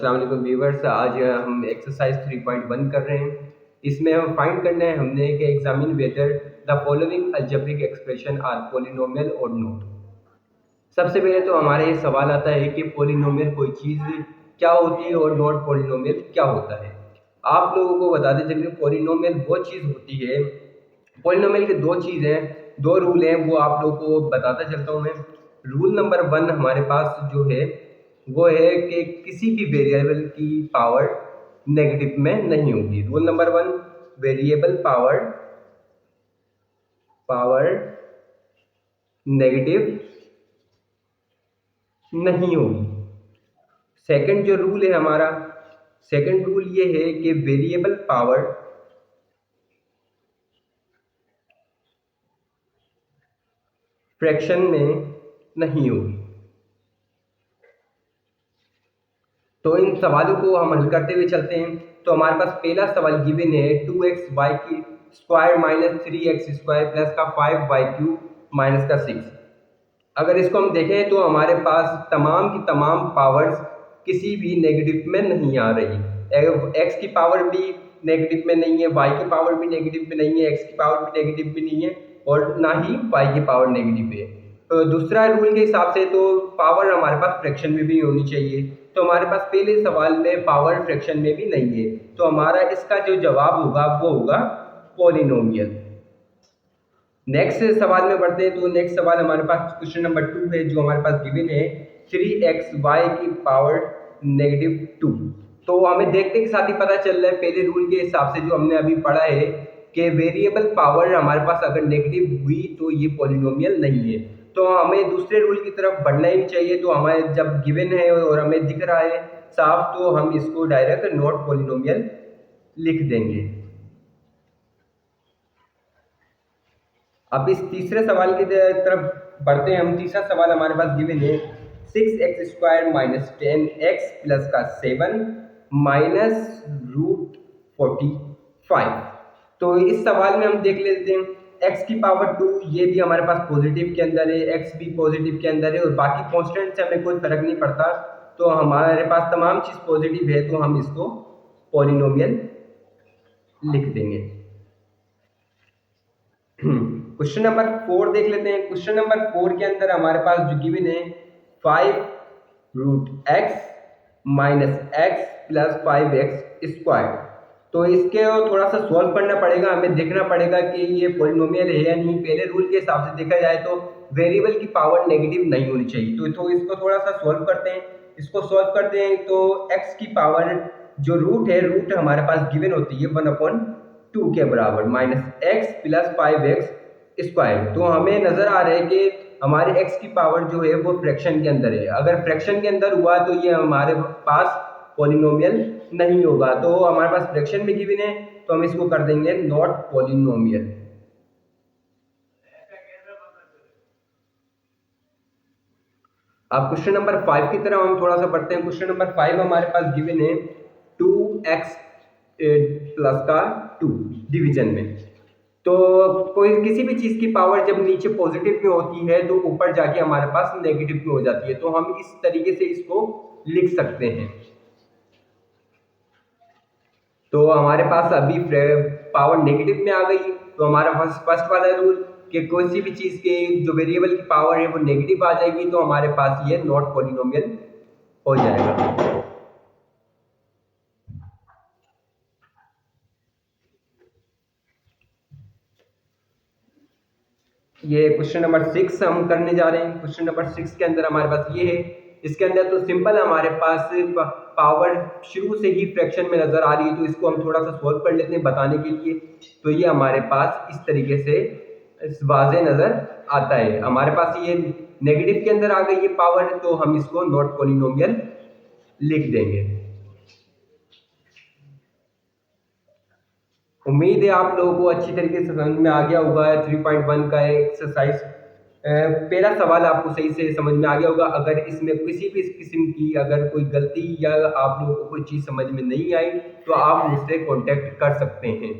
अस्सलाम वालेकुम व्यूअर्स। आज हम एक्सरसाइज 3.1 कर रहे हैं। इसमें हम फाइंड करना है हमने कि examine whether the following algebraic expression are polynomial और नॉट। सबसे पहले तो हमारे ये सवाल आता है कि पॉलिनोमियल कोई चीज़ क्या होती है और नॉट पॉलिनोमियल क्या होता है। आप लोगों को बताते चलिए पॉलिनोमियल वो चीज़ होती है। पॉलिनोमियल के दो चीज़ हैं, दो रूल हैं, वो आप लोगों को बताता चलता हूँ मैं। रूल नंबर 1 हमारे पास जो है वो है कि किसी भी वेरिएबल की पावर नेगेटिव में नहीं होगी। Rule number 1, variable power negative नहीं होगी। सेकंड जो रूल है हमारा, सेकंड रूल ये है कि वेरिएबल पावर फ्रैक्शन में नहीं होगी। तो इन सवालों को हम हल करते हुए चलते हैं। तो हमारे पास पहला सवाल गिवन है 2x की square minus 3x square plus का 5y³ माइनस का 6। अगर इसको हम देखें तो हमारे पास तमाम की तमाम पावर्स किसी भी नेगेटिव में नहीं आ रही। एक्स की पावर भी नेगेटिव में नहीं है, वाई की पावर भी नेगेटिव में नहीं है, एक्स की पावर भी नेगेटिव में नहीं है और ना ही वाई की पावर नेगेटिव है। तो दूसरा रूल के हिसाब से तो पावर हमारे पास फ्रैक्शन में भी होनी चाहिए। तो हमारे पास पहले सवाल में पावर फ्रैक्शन में भी नहीं है, तो हमारा इसका जो जवाब होगा वो होगा पॉलिनोमियल। नेक्स्ट सवाल में बढ़ते हैं। तो नेक्स्ट सवाल हमारे पास क्वेश्चन नंबर 2 है, जो हमारे पास गिवन है 3xy की पावर -2। तो हमें देखते के साथ ही पता चल रहा है पहले रूल के हिसाब से जो हमने अभी पढ़ा है कि वेरिएबल पावर हमारे पास अगर नेगेटिव हुई तो ये पॉलिनोमियल नहीं है। तो हमें दूसरे रूल की तरफ बढ़ना ही चाहिए। तो हमारे जब गिवन है और हमें दिख रहा है साफ, तो हम इसको डायरेक्ट नॉट पॉलिनोमियल लिख देंगे। अब इस तीसरे सवाल की तरफ बढ़ते हैं हम। तीसरा सवाल हमारे पास गिवन है 6x square minus 10x plus का 7 माइनस रूट 45। तो इस सवाल में हम देख लेते हैं x की पावर 2, ये भी हमारे पास पॉजिटिव के अंदर है, x भी पॉजिटिव के अंदर है और बाकी कॉन्स्टेंट से हमें कोई फर्क नहीं पड़ता। तो हमारे पास तमाम चीज़ पॉजिटिव है, तो हम इसको पॉलिनोमियल लिख देंगे। क्वेश्चन नंबर 4 देख लेते हैं। क्वेश्चन नंबर 4 के अंदर हमारे पास जो गिवन है 5√x minus x plus 5x square. तो इसके थोड़ा सा सॉल्व करना पड़ेगा, हमें देखना पड़ेगा कि ये पॉलिनोमियल है या नहीं। पहले रूल के हिसाब से देखा जाए तो वेरिएबल की पावर नेगेटिव नहीं होनी चाहिए। तो इसको थोड़ा सा सॉल्व करते हैं। इसको सॉल्व करते हैं तो x की पावर जो रूट है, रूट हमारे पास गिवन होती है 1/2 के बराबर minus x plus 5x square. तो हमें नजर आ रहा है कि हमारे x की पावर जो है वो फ्रैक्शन के अंदर है। अगर फ्रैक्शन के अंदर हुआ तो ये हमारे पास पॉलिनोमियल नहीं होगा। तो हमारे पास फ्रैक्शन में गिवन है, तो हम इसको कर देंगे नॉट पॉलिनोमियल। अब क्वेश्चन नंबर 5 की तरह हम थोड़ा सा पढ़ते हैं। क्वेश्चन नंबर 5 हमारे पास गिवन है 2x प्लस का 2 डिवीजन में। तो कोई किसी भी चीज की पावर जब नीचे पॉजिटिव में होती है तो ऊपर जाके हमारे पास नेगेटिव में हो जाती है। तो हम इस तरीके से इसको लिख सकते हैं। तो हमारे पास अभी पावर नेगेटिव में आ गई, तो हमारा फर्स्ट वाला रूल कि किसी भी चीज के जो वेरिएबल की पावर है वो नेगेटिव आ जाएगी, तो हमारे पास ये नॉट पॉलिनोमियल हो जाएगा। ये क्वेश्चन नंबर 6 हम करने जा रहे हैं। क्वेश्चन नंबर 6 के अंदर हमारे पास ये है, इसके अंदर तो सिंपल हमारे पास पावर शुरू से ही फ्रैक्शन में नजर आ रही है। तो इसको हम थोड़ा सा सॉल्व कर लेते हैं बताने के लिए। तो ये हमारे पास इस तरीके से वाज़े नजर आता है। हमारे पास ये नेगेटिव के अंदर आ गई ये पावर, तो हम इसको नॉट पॉलिनोमियल लिख देंगे। उम्मीद है आप लोगों को अच्छी तरीके से समझ में आ गया होगा। 3.1 का एक्सरसाइज पहला सवाल आपको सही से समझ में आ गया होगा। अगर इसमें किसी भी किस्म की अगर कोई गलती या आप लोगों को कोई चीज़ समझ में नहीं आई तो आप मुझसे कांटेक्ट कर सकते हैं।